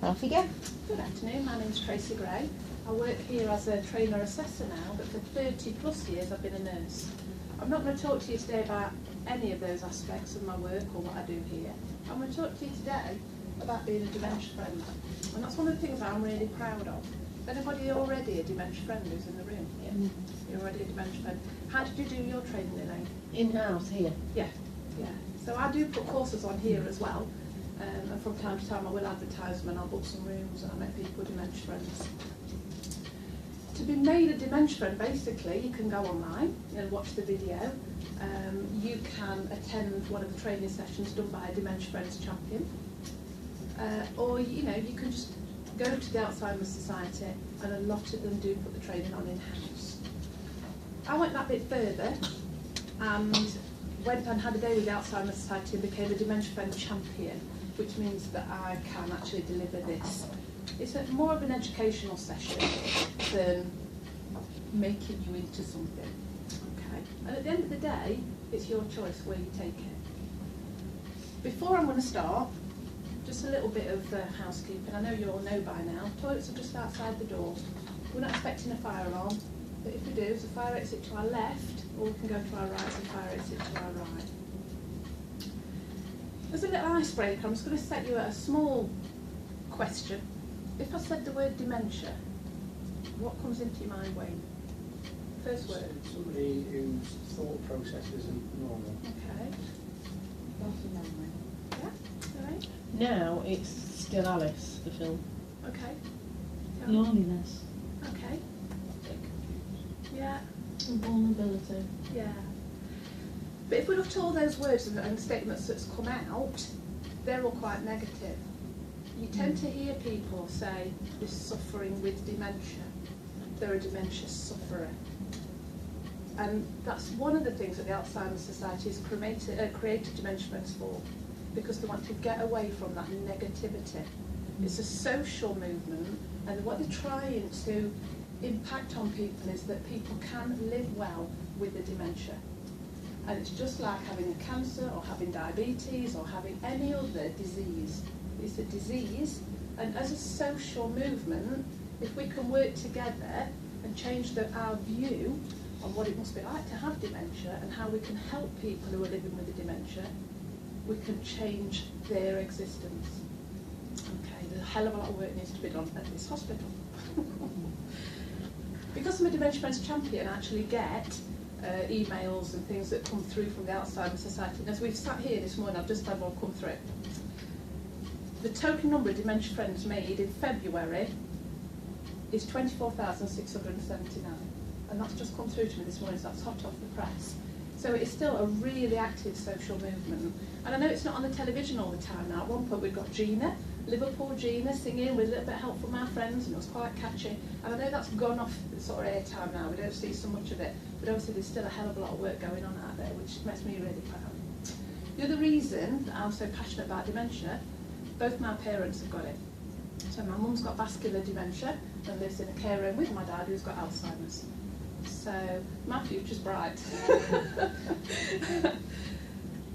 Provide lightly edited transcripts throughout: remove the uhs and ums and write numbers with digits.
Off you go. Good afternoon, my name's Tracey Gray. I work here as a trainer assessor now, but for 30 plus years I've been a nurse. I'm not going to talk to you today about any of those aspects of my work or what I do here. I'm going to talk to you today about being a dementia friend. And that's one of the things I'm really proud of. Is anybody already a dementia friend who's in the room? Yeah. You're already a dementia friend. How did you do your training, Elaine? In-house here. Yeah. So I do put courses on here as well. And from time to time I will advertise them and I'll book some rooms and I'll make people dementia friends. To be made a dementia friend, basically, you can go online and watch the video. You can attend one of the training sessions done by a Dementia Friends champion. Or, you can just go to the Alzheimer's Society, and a lot of them do put the training on in-house. I went that bit further and went and had a day with the Alzheimer's Society and became a Dementia Friend champion, which means that I can actually deliver this. It's more of an educational session than making you into something. Okay. And at the end of the day, it's your choice where you take it. Before I'm going to start, just a little bit of housekeeping. I know you all know by now. Toilets are just outside the door. We're not expecting a fire alarm, but if we do, there's a fire exit to our left, or we can go to our right and fire exit to our right. As a little icebreaker, I'm just going to set you a small question. If I said the word dementia, what comes into your mind, Wayne? First word. Somebody whose thought process isn't normal. Okay. Yeah? Right. Now it's still Alice, the film. Okay. Loneliness. Okay. Yeah. And vulnerability. Yeah. But if we look at all those words and statements that's come out, they're all quite negative. You tend to hear people say they're suffering with dementia. They're a dementia sufferer. And that's one of the things that the Alzheimer's Society has created Dementia Friends for, because they want to get away from that negativity. It's a social movement, and what they're trying to impact on people is that people can live well with the dementia. And it's just like having a cancer or having diabetes or having any other disease. It's a disease, and as a social movement, if we can work together and change our view on what it must be like to have dementia and how we can help people who are living with the dementia, we can change their existence. Okay, there's a hell of a lot of work needs to be done at this hospital. Because I'm a Dementia Friends champion, I actually get emails and things that come through from the Alzheimer's Society. And as we've sat here this morning, I've just had one come through. The total number of Dementia Friends made in February is 24,679. And that's just come through to me this morning, so that's hot off the press. So it's still a really active social movement. And I know it's not on the television all the time now. At one point we've got Gina, Liverpool Gina, singing with a little bit of help from our friends, and it was quite catchy. And I know that's gone off sort of airtime now, we don't see so much of it. But obviously there's still a hell of a lot of work going on out there, which makes me really proud. The other reason that I'm so passionate about dementia, both my parents have got it. So my mum's got vascular dementia and lives in a care home with my dad who's got Alzheimer's. So my future's bright.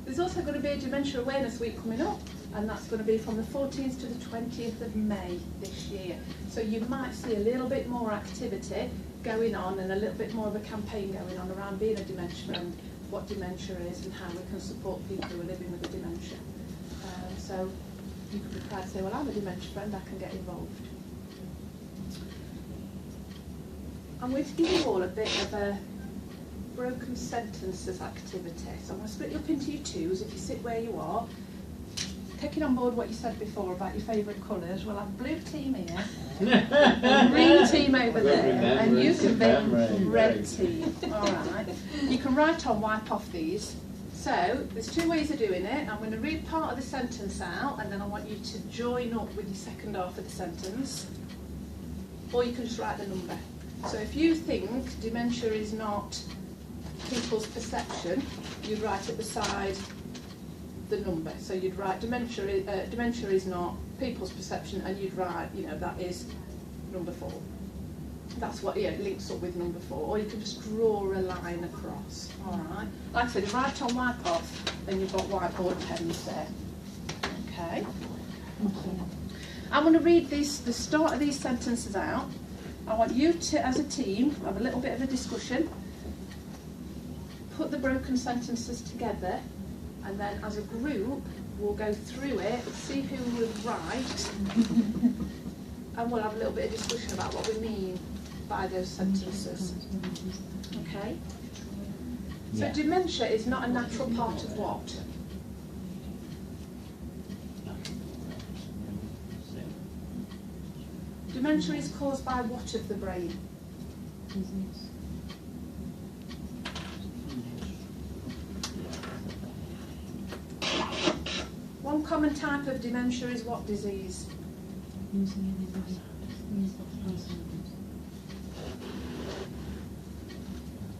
There's also going to be a Dementia Awareness Week coming up, and that's going to be from the 14th to the 20th of May this year. So you might see a little bit more activity going on and a little bit more of a campaign going on around being a dementia friend, what dementia is and how we can support people who are living with a dementia. So you could be proud to say, well, I'm a dementia friend, I can get involved. I'm going to give you all a bit of a broken sentences activity. So I'm going to split you up into your twos. If you sit where you are, taking on board what you said before about your favourite colours, we'll have blue team here, and green team over there, and you can be red team. All right. You can write on, wipe off these. So there's two ways of doing it. I'm going to read part of the sentence out, and then I want you to join up with your second half of the sentence, or you can just write the number. So if you think dementia is not people's perception, you'd write at the side the number. So you'd write dementia is not people's perception, and you'd write, that is number 4. That's what links up with number 4. Or you can just draw a line across. All right. Like I said, write on, wipe off, then you've got whiteboard pens there. Okay. I'm going to read the start of these sentences out. I want you to, as a team, have a little bit of a discussion, put the broken sentences together, and then as a group, we'll go through it, see who was right, and we'll have a little bit of discussion about what we mean by those sentences. Okay? So dementia is not a natural part of what? Dementia is caused by what of the brain? One common type of dementia is what disease?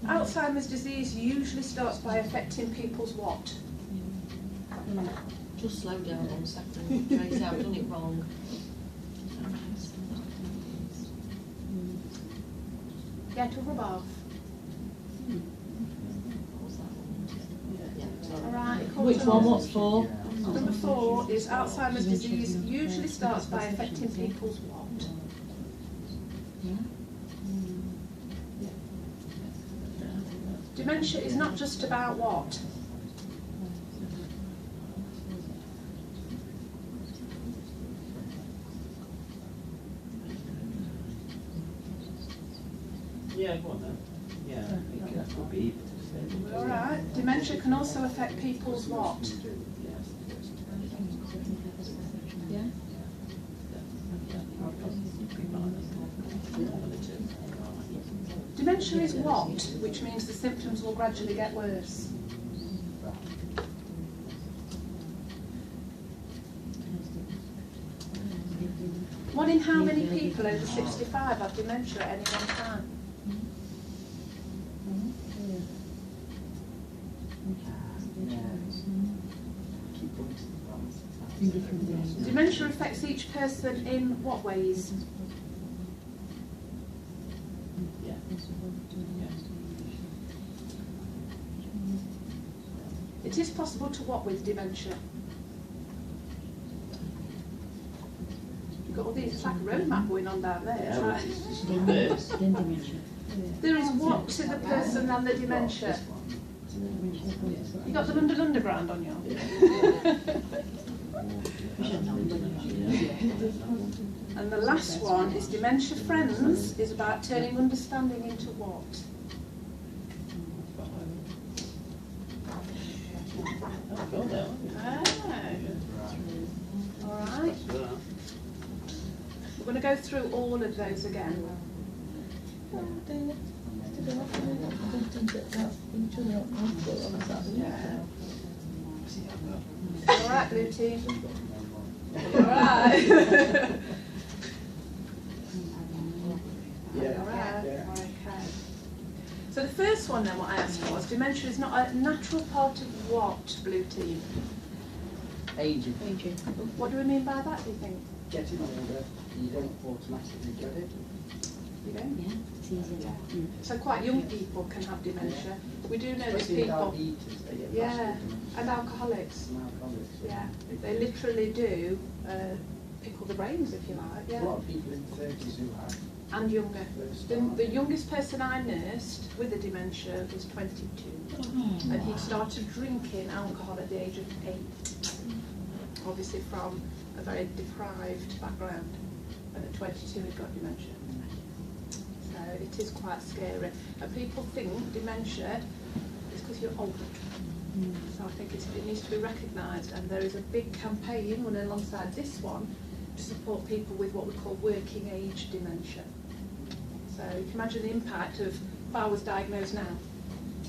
Alzheimer's disease usually starts by affecting people's what? Just slow down 1 second, Tracey, I've done it wrong. Get a rub off. Alright, Which one? What's for? Number 4 is Alzheimer's disease usually starts by affecting people's what? Dementia is not just about what? Yeah, go on then. Yeah, that would be. Alright, dementia can also affect people's what? Dementia is what, which means the symptoms will gradually get worse. One in how many people over 65 have dementia at any one time? Dementia affects each person in what ways? It is possible to what with dementia? You've got all these, it's like a roadmap going on down there. It's like, there is what to the person and the dementia? You got the London Underground on you? And the last one is Dementia Friends is about turning understanding into what? Alright. We're going to go through all of those again. Alright, blue team. Alright. Alright. Okay. So the first one then, what I asked was, dementia is not a natural part of what, blue team? Aging. What do we mean by that, do you think? Getting older, you don't automatically get it. You don't? Yeah, it's easier. So quite young people can have dementia. We do know there's Especially people, diabetes, they get yeah, vascular and alcoholics. and alcoholics. Yeah, they literally do pickle the brains, if you like. A Yeah, lot of people in 30s who have and younger. those The youngest person I nursed with a dementia was 22, and he'd started drinking alcohol at the age of 8, obviously from a very deprived background, and at 22 he'd got dementia. So it is quite scary, and people think dementia is because you're old. So I think it needs to be recognised, and there is a big campaign running alongside this one to support people with what we call working age dementia. So you can imagine the impact of if I was diagnosed now,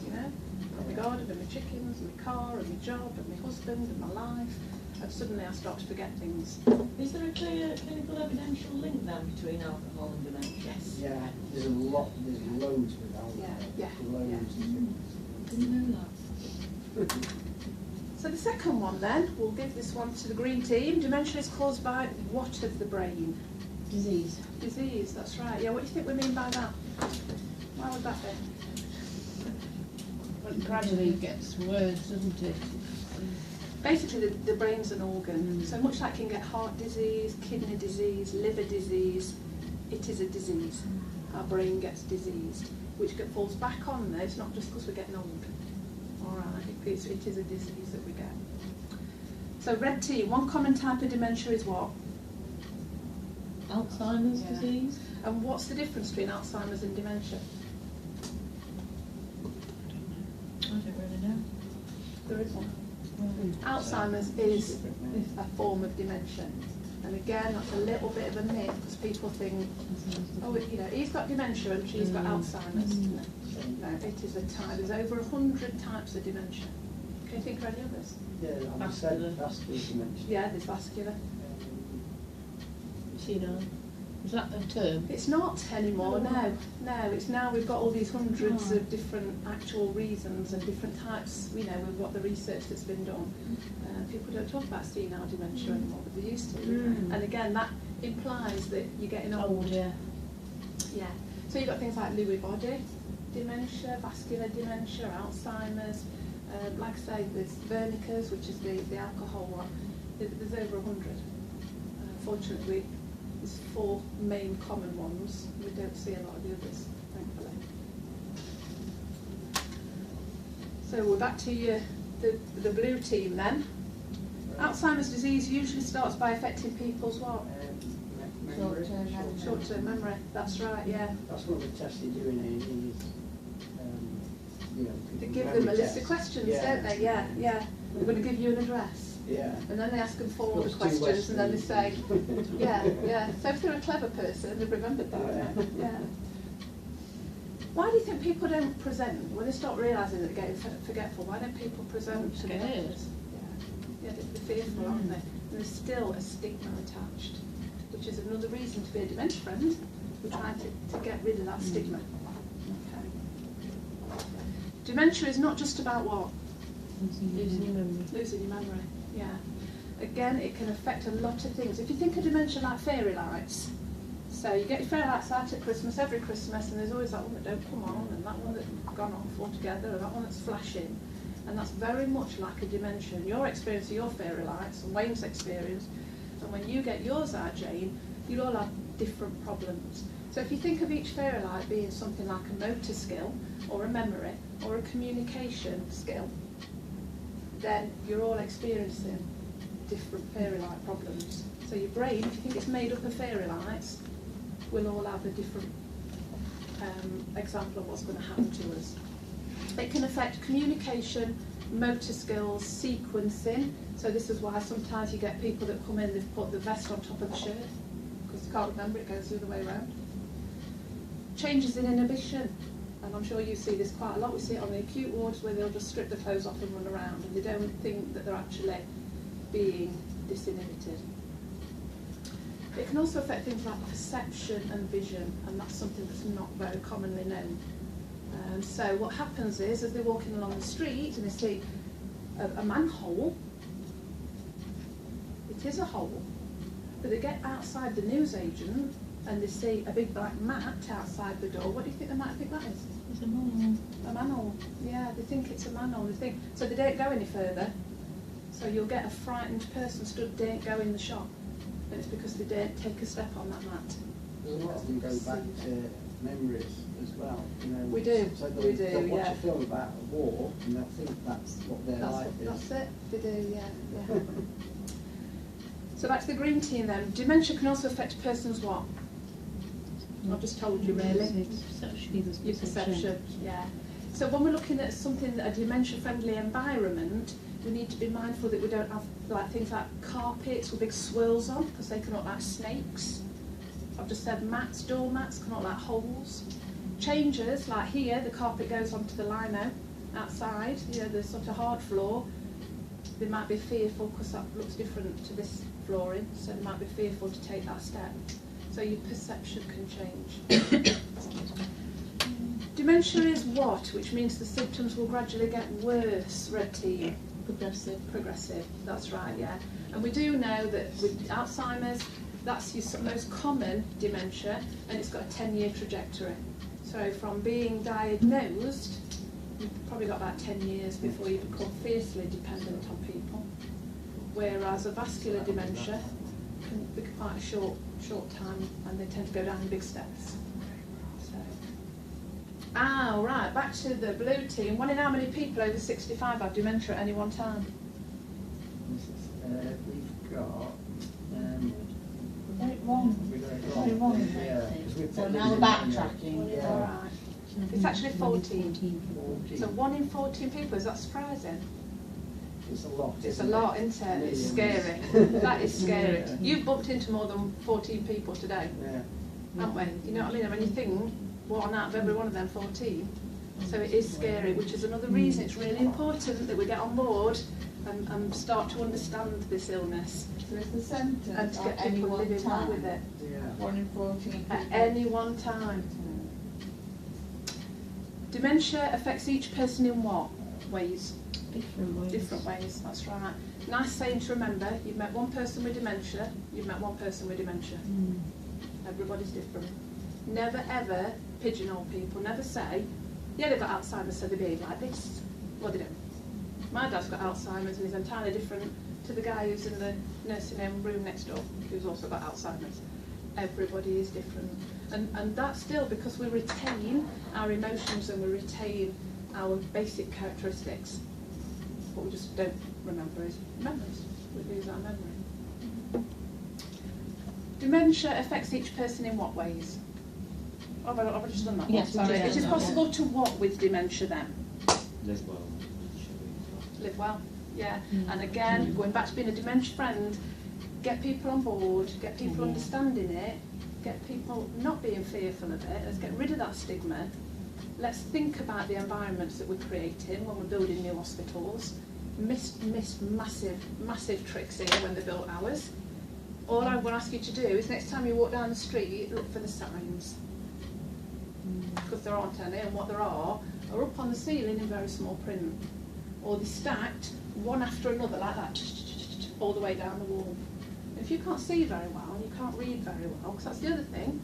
you know, oh my God, I've got my chickens, and my car, and my job, and my husband, and my life, and suddenly I start to forget things. Is there a clear clinical evidential link then between alcohol and dementia? Yes. Yeah, there's loads with alcohol. Yeah, Loads. Didn't know that. So the second one then, we'll give this one to the green team. Dementia is caused by what of the brain? Disease. Disease, that's right. Yeah, what do you think we mean by that? Why would that be? Well, it gradually gets worse, doesn't it? Basically, the brain's an organ. So much like you can get heart disease, kidney disease, liver disease, it is a disease. Our brain gets diseased, which falls back on there. It's not just because we're getting old. All right, it is a disease that we get. So red tea, one common type of dementia is what? Alzheimer's Yeah. disease. And what's the difference between Alzheimer's and dementia? I don't really know. There is one. Alzheimer's is a form of dementia. And again, that's a little bit of a myth because people think, oh, he's got dementia and she's got Alzheimer's. No, it is a type. There's over 100 types of dementia. Can you think of any others? Yeah, I said vascular dementia. Yeah, there's vascular. Is that a term? It's not anymore, no. It's now we've got all these hundreds of different actual reasons and different types, with what the research that's been done. People don't talk about senile dementia anymore, but they used to. And again, that implies that you're getting old. Yeah. Yeah. So you've got things like Lewy body dementia, vascular dementia, Alzheimer's. Like I say, there's Wernicke's, which is the alcohol one. There's over 100. Fortunately, there's 4 main common ones. We don't see a lot of the others, thankfully. So we're back to the blue team then. Alzheimer's disease usually starts by affecting people's what? Short-term memory. That's right, yeah. That's what the test you're doing is, They give them a list of questions, don't they? Yeah, yeah. We're going to give you an address. Yeah. And then they ask them 4 other Those two questions and then they say, Westerns. yeah. So if they're a clever person, they've remembered that. Yeah. Why do you think people don't present, when they start realising that they're getting forgetful, why don't people present to the Scared. doctors? Yeah, they're fearful, aren't they? And there's still a stigma attached, which is another reason to be a dementia friend. We're trying to get rid of that stigma. Okay. Dementia is not just about what? Losing your memory. Losing your memory, yeah. Again, it can affect a lot of things. If you think of dementia like fairy lights, so you get your fairy lights out at Christmas, every Christmas, and there's always that one that don't come on, and that one that's gone off altogether, and that one that's flashing. And that's very much like a dementia. And your experience of your fairy lights, and Wayne's experience, and when you get yours out, Jane, you'll all have different problems. So if you think of each fairy light being something like a motor skill, or a memory, or a communication skill, then you're all experiencing different fairy light problems. So your brain, if you think it's made up of fairy lights, will all have a different example of what's going to happen to us. It can affect communication, motor skills, sequencing. So this is why sometimes you get people that come in, they've put the vest on top of the shirt, because they can't remember, it goes the other way around. Changes in inhibition. And I'm sure you see this quite a lot. We see it on the acute wards where they'll just strip the clothes off and run around and they don't think that they're actually being disinhibited. It can also affect things like perception and vision, and that's something that's not very commonly known. So what happens is, as they're walking along the street and they see a manhole, it is a hole, but they get outside the newsagent and they see a big black mat outside the door. What do you think they might think that is? It's a manhole. A manhole. Yeah, they think it's a manhole. So they don't go any further. So you'll get a frightened person stood, don't go in the shop. And it's because they don't take a step on that mat. A lot of them go back to memories as well. We do, So we do, they'll watch yeah. a film about a war and they'll think that's what their life is. That's it. They do, yeah. So back to the green team then. Dementia can also affect a person's what? I've just told you really. Your perception, yeah. So when we're looking at something, a dementia-friendly environment, we need to be mindful that we don't have things like carpets with big swirls on, because they can look like snakes. I've just said mats, door mats can look like holes. Changes, like here, the carpet goes onto the lino outside, the sort of hard floor. They might be fearful because that looks different to this flooring, so they might be fearful to take that step. So your perception can change. Dementia is what? Which means the symptoms will gradually get worse, red team. Progressive, that's right, yeah. And we do know that with Alzheimer's, that's your most common dementia, and it's got a 10-year trajectory. So from being diagnosed, you've probably got about 10 years before you become fiercely dependent on people. whereas a vascular dementia can be quite a short time, and they tend to go down in big steps. So, right, back to the blue team. One in how many people over 65 have dementia at any one time? We've got. We got it wrong. We got it We got it wrong, Yeah, Tracey. 'cause we've So put now this we're in backtracking. Yeah. All right. It's actually 14. 14. So 1 in 14 people, is that surprising? It's a lot. It's a isn't lot, it? isn't it? It's Millions. scary. That is scary. Yeah. You've bumped into more than 14 people today, Yeah. haven't we? You know what I mean? When you think, one out of every one of them 14. So it is scary, which is another reason it's really important that we get on board and start to understand this illness So it's the sentence and to get at any people one living well with time. it. Yeah. 1 in 14 people. At any one time. Dementia affects each person in what ways? Different ways. Different ways, that's right. Nice saying to remember, you've met one person with dementia, you've met one person with dementia. Everybody's different. Never ever pigeonhole people, never say, yeah, they've got Alzheimer's, so they behave like this. Well, they don't. My dad's got Alzheimer's and he's entirely different to the guy who's in the nursing home room next door, who's also got Alzheimer's. Everybody is different. And that's still because we retain our emotions and we retain our basic characteristics. What we just don't remember is memories. We lose our memory. Dementia affects each person in what ways? Have I just done that? Yes, Sorry. we've It just is done that, possible to what with dementia then? Live well. Live well, yeah. And again, going back to being a dementia friend, get people on board, get people understanding it, get people not being fearful of it. Let's get rid of that stigma. Let's think about the environments that we're creating when we're building new hospitals. Missed massive tricks here when they built ours. All I want to ask you to do is next time you walk down the street, look for the signs. Because there aren't any, and what there are up on the ceiling in very small print. Or they're stacked one after another like that, all the way down the wall. And if you can't see very well, and you can't read very well, because that's the other thing,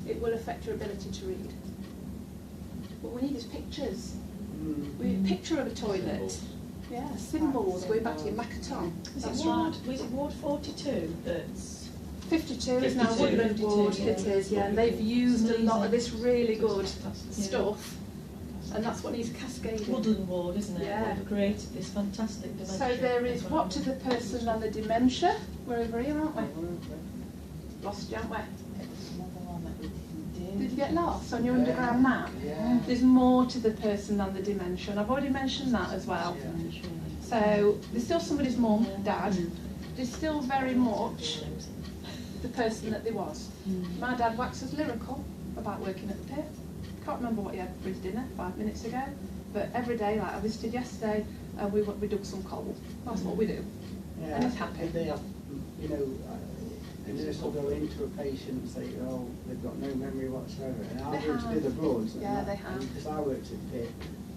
it will affect your ability to read. What we need is pictures. We need a picture of a toilet. Symbols. Yeah, symbols, going back to your Makaton. That's right. Was it Ward 42 that's... 52 is now 52. Woodland Ward, Yeah. it is, yeah, and they've used a lot of Amazing. this really good Yeah. stuff, and that's what needs cascading. Woodland Ward, isn't it? Yeah. They've created this fantastic dementia. So there is what to the person on the dementia. We're over here, aren't we? Lost you, aren't we? It was another one that we didn't do. Did you get lost on your underground map? Yeah. There's more to the person than the dementia, and I've already mentioned that as well. Yeah. So there's still somebody's mum, dad. There's still very much the person that they was. My dad waxes lyrical about working at the pit. Can't remember what he had for his dinner 5 minutes ago, but every day, like I visited yesterday, we dug some coal. That's what we do. Yeah. And he's happy. They have, you know, the nurse will go into a patient and say, oh, they've got no memory whatsoever. And I'll They go to do have. the bloods. and Yeah, that- they have. Because I worked at PIT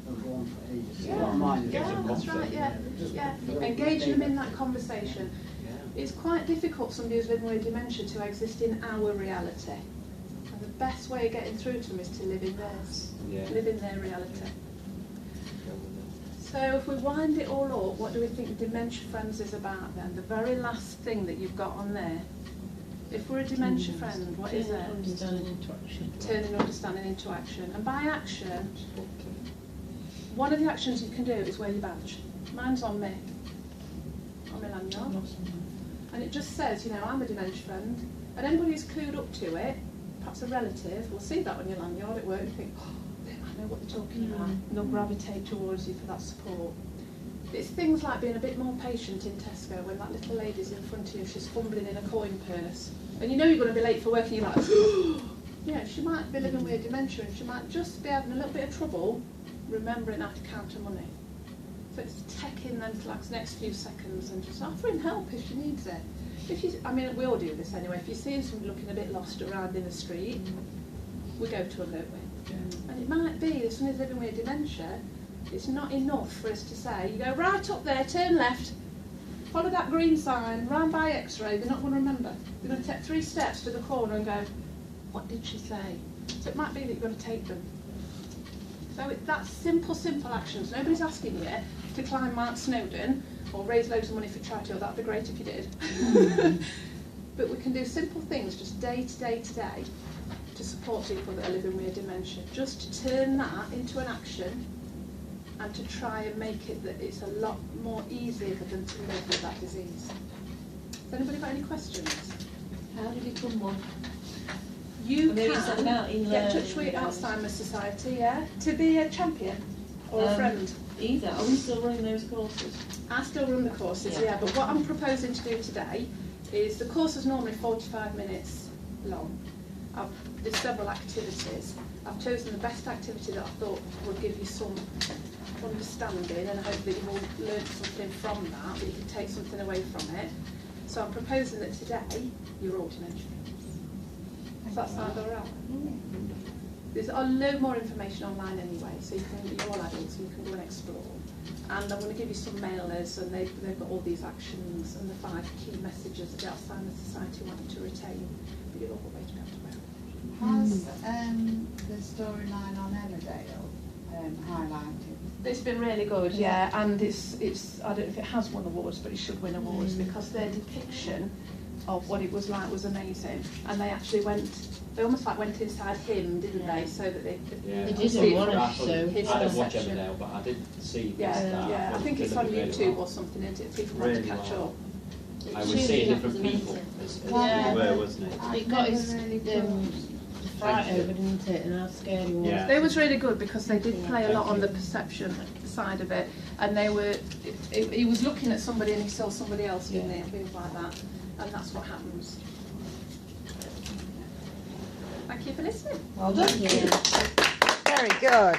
and go on for ages. So Yeah, a lot of mine is yeah, just a that's concept, right, yeah. Just Yeah, don't engaging them think in that conversation. Yeah. It's quite difficult, somebody who's living with dementia, to exist in our reality. And the best way of getting through to them is to live in theirs, Yeah. live in their reality. Go with So if we wind it all up, what do we think Dementia Friends is about then? The very last thing that you've got on there. If we're a dementia friend, what is it? Understanding into action. Turning understanding into action. And by action, one of the actions you can do is wear your badge. Mine's on me, on my lanyard. And it just says, you know, I'm a dementia friend. And anybody who's clued up to it, perhaps a relative, will see that on your lanyard at work and think, oh, they might know what they're talking about. And they'll gravitate towards you for that support. It's things like being a bit more patient in Tesco when that little lady's in front of you, she's fumbling in a coin purse. And you know you're going to be late for work and you're like, yeah, she might be living with dementia and she might just be having a little bit of trouble remembering how to count her money. So it's taking them to like the next few seconds and just offering help if she needs it. If you, I mean, we all do this anyway. If you see somebody looking a bit lost around in the street, we go to them, don't we? Yeah. And it might be that somebody's living with dementia. It's not enough for us to say, you go right up there, turn left, follow that green sign, round by X-ray. They're not going to remember. They're going to take 3 steps to the corner and go, what did she say? So it might be that you're going to take them. So that's simple actions. Nobody's asking you to climb Mount Snowdon or raise loads of money for charity, or that'd be great if you did. But we can do simple things just day to day to support people that are living with dementia, just to turn that into an action and to try and make it that it's a lot more easier for them to live with that disease. Has anybody got any questions? How did you become one? You Maybe set can about in get in learning touch with and- Alzheimer's Society, yeah, to be a champion or a friend. Either. Are we still running those courses? I still run the courses, Yeah. yeah, but what I'm proposing to do today is the course is normally 45 minutes long. There's several activities. I've chosen the best activity that I thought would give you some understanding, and I hope that you will learn something from that you can take something away from it. So I'm proposing that today you're all dementia. Does that sound all right? There's a load more information online anyway, so you're all adults, so you can go and explore. And I'm going to give you some mailers, and they've got all these actions and the 5 key messages that the Alzheimer's Society want you to retain. But you've all got way to be able to wear it. Has the storyline on Emmerdale highlighted? It's been really good, yeah, and it's I don't know if it has won awards, but it should win awards because their depiction of what it was like was amazing. And they actually they almost like went inside him, didn't they? So that they Yeah, They could did see in it one from episode. his I don't watch perception. Emmerdale, but I did see this. Yeah, I think it's on really YouTube well. or something, isn't it? People want to Really catch well. up. I would see different Tuesday people was as Yeah. they were, wasn't it? I've It got never his really fright over, didn't it, and how scary he was. Yeah. It was really good because they did play a lot on the perception side of it, and he was looking at somebody and he saw somebody else, didn't he, and things like that, and that's what happens. Thank you for listening. Well done. Yeah. Very good.